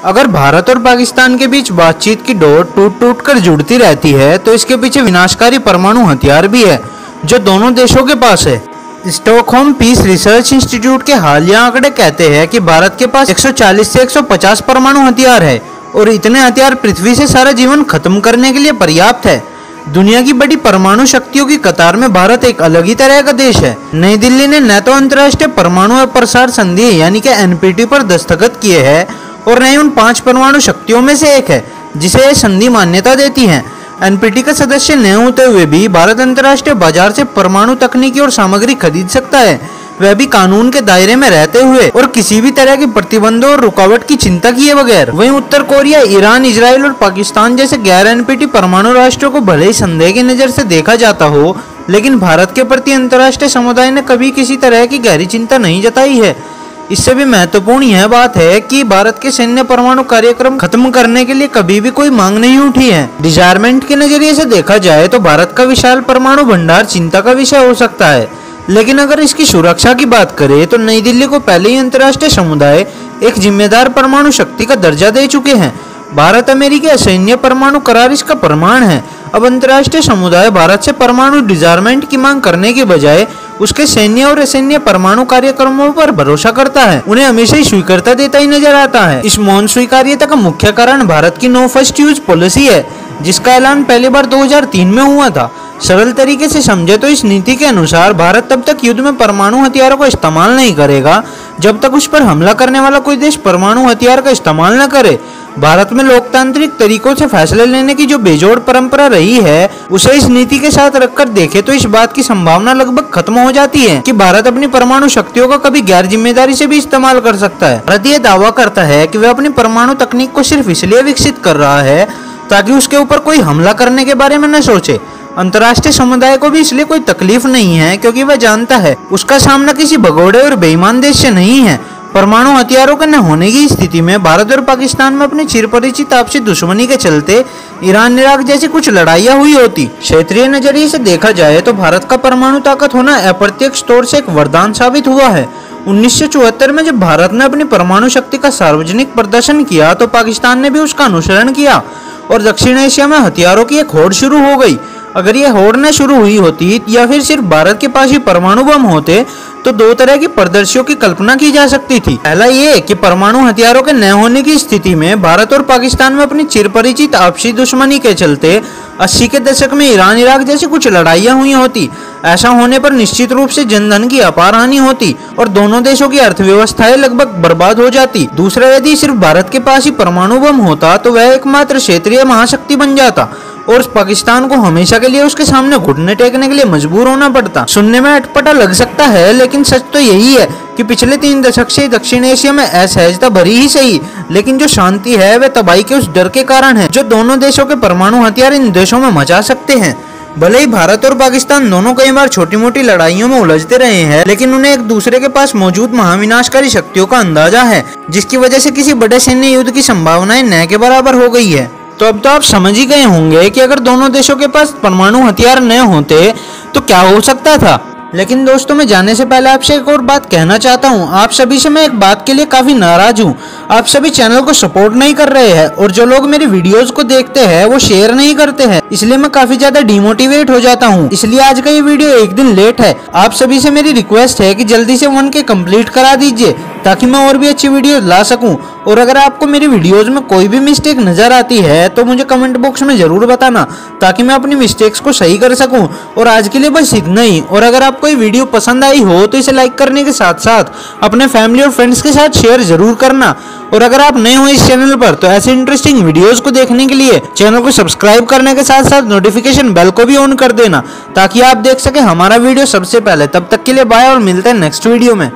अगर भारत और पाकिस्तान के बीच बातचीत की डोर टूट टूट कर जुड़ती रहती है तो इसके पीछे विनाशकारी परमाणु हथियार भी है जो दोनों देशों के पास है। स्टॉकहोम पीस रिसर्च इंस्टीट्यूट के हालिया आंकड़े कहते हैं कि भारत के पास 140 से 150 परमाणु हथियार है और इतने हथियार पृथ्वी से सारा जीवन खत्म करने के लिए पर्याप्त है। दुनिया की बड़ी परमाणु शक्तियों की कतार में भारत एक अलग ही तरह का देश है। नई दिल्ली ने न तो अंतर्राष्ट्रीय परमाणु अप्रसार संधि यानी कि NPT पर दस्तखत किए हैं और न ही उन 5 परमाणु शक्तियों में से एक है जिसे यह संधि मान्यता देती है। NPT का सदस्य न होते हुए भी भारत अंतर्राष्ट्रीय बाजार से परमाणु तकनीकी और सामग्री खरीद सकता है, वह भी कानून के दायरे में रहते हुए और किसी भी तरह के प्रतिबंधों और रुकावट की चिंता किए बगैर। वहीं उत्तर कोरिया, ईरान, इजराइल और पाकिस्तान जैसे गैर NPT परमाणु राष्ट्रों को भले ही संदेह की नजर से देखा जाता हो, लेकिन भारत के प्रति अंतर्राष्ट्रीय समुदाय ने कभी किसी तरह की गहरी चिंता नहीं जताई है। इससे भी महत्वपूर्ण यह बात है कि भारत के सैन्य परमाणु कार्यक्रम खत्म करने के लिए कभी भी कोई मांग नहीं उठी है। डिजायरमेंट के नजरिए से देखा जाए तो भारत का विशाल परमाणु भंडार चिंता का विषय हो सकता है, लेकिन अगर इसकी सुरक्षा की बात करें तो नई दिल्ली को पहले ही अंतर्राष्ट्रीय समुदाय एक जिम्मेदार परमाणु शक्ति का दर्जा दे चुके हैं। भारत अमेरिकी असैन्य परमाणु करार इसका प्रमाण है। अब अंतर्राष्ट्रीय समुदाय भारत से परमाणु डिजार्मेंट की मांग करने के बजाय उसके सैन्य और असैन्य परमाणु कार्यक्रमों पर भरोसा करता है, उन्हें हमेशा ही स्वीकारता देता ही नजर आता है। इस मौन स्वीकार्यता का मुख्य कारण भारत की नो फर्स्ट यूज पॉलिसी है, जिसका ऐलान पहली बार 2003 में हुआ था। सरल तरीके से समझे तो इस नीति के अनुसार भारत तब तक युद्ध में परमाणु हथियारों का इस्तेमाल नहीं करेगा जब तक उस पर हमला करने वाला कोई देश परमाणु हथियार का इस्तेमाल न करे। भारत में लोकतांत्रिक तरीकों से फैसले लेने की जो बेजोड़ परंपरा रही है, उसे इस नीति के साथ रखकर देखे तो इस बात की संभावना लगभग खत्म हो जाती है कि भारत अपनी परमाणु शक्तियों का कभी गैर जिम्मेदारी से भी इस्तेमाल कर सकता है। भारत ये दावा करता है कि वह अपनी परमाणु तकनीक को सिर्फ इसलिए विकसित कर रहा है ताकि उसके ऊपर कोई हमला करने के बारे में न सोचे। अंतर्राष्ट्रीय समुदाय को भी इसलिए कोई तकलीफ नहीं है क्योंकि वह जानता है उसका सामना किसी भगोड़े और बेईमान देश से नहीं है। परमाणु हथियारों के न होने की स्थिति में भारत और पाकिस्तान में अपनी चिरपरिचित आपसी दुश्मनी के चलते ईरान इराक जैसी कुछ लड़ाइयाँ हुई होती। क्षेत्रीय नजरिए से देखा जाए तो भारत का परमाणु ताकत होना अप्रत्यक्ष तौर से एक वरदान साबित हुआ है। 1974 में जब भारत ने अपनी परमाणु शक्ति का सार्वजनिक प्रदर्शन किया तो पाकिस्तान ने भी उसका अनुसरण किया और दक्षिण एशिया में हथियारों की एक होड़ शुरू हो गई। अगर ये होड़ न शुरू हुई होती या फिर सिर्फ भारत के पास ही परमाणु बम होते तो 2 तरह की परिदृश्यों की कल्पना की जा सकती थी। पहला ये कि परमाणु हथियारों के न होने की स्थिति में भारत और पाकिस्तान में अपनी चिरपरिचित आपसी दुश्मनी के चलते 80 के दशक में ईरान इराक जैसी कुछ लड़ाइयाँ हुई होती। ऐसा होने पर निश्चित रूप से जनधन की अपार हानि होती और दोनों देशों की अर्थव्यवस्थाएं लगभग बर्बाद हो जाती। दूसरा, यदि सिर्फ भारत के पास ही परमाणु बम होता तो वह एकमात्र क्षेत्रीय महाशक्ति बन जाता और पाकिस्तान को हमेशा के लिए उसके सामने घुटने टेकने के लिए मजबूर होना पड़ता। सुनने में अटपटा लग सकता है, लेकिन सच तो यही है कि पिछले 3 दशक से दक्षिण एशिया में असहजता भरी ही सही, लेकिन जो शांति है वह तबाही के उस डर के कारण है जो दोनों देशों के परमाणु हथियार इन देशों में मचा सकते हैं। भले ही भारत और पाकिस्तान दोनों कई बार छोटी मोटी लड़ाइयों में उलझते रहे हैं, लेकिन उन्हें एक दूसरे के पास मौजूद महाविनाशकारी शक्तियों का अंदाजा है, जिसकी वजह से किसी बड़े सैन्य युद्ध की संभावनाएं न के बराबर हो गई है। तो अब तो आप समझ ही गए होंगे कि अगर दोनों देशों के पास परमाणु हथियार न होते तो क्या हो सकता था। लेकिन दोस्तों, मैं जाने से पहले आपसे एक और बात कहना चाहता हूँ। आप सभी से मैं एक बात के लिए काफी नाराज हूँ। आप सभी चैनल को सपोर्ट नहीं कर रहे हैं और जो लोग मेरी वीडियोस को देखते हैं वो शेयर नहीं करते हैं, इसलिए मैं काफी ज्यादा डिमोटिवेट हो जाता हूँ। इसलिए आज का ये वीडियो एक दिन लेट है। आप सभी से मेरी रिक्वेस्ट है कि जल्दी से 1K कंप्लीट करा दीजिए ताकि मैं और भी अच्छी वीडियो ला सकूं। और अगर आपको मेरी वीडियोस में कोई भी मिस्टेक नजर आती है तो मुझे कमेंट बॉक्स में जरूर बताना ताकि मैं अपनी मिस्टेक्स को सही कर सकूं। और आज के लिए बस इतना ही। और अगर आपको ये वीडियो पसंद आई हो तो इसे लाइक करने के साथ साथ अपने फैमिली और फ्रेंड्स के साथ शेयर जरूर करना। और अगर आप नए हो इस चैनल पर तो ऐसे इंटरेस्टिंग वीडियोस को देखने के लिए चैनल को सब्सक्राइब करने के साथ साथ नोटिफिकेशन बेल को भी ऑन कर देना ताकि आप देख सके हमारा वीडियो सबसे पहले। तब तक के लिए बाय और मिलते हैं नेक्स्ट वीडियो में।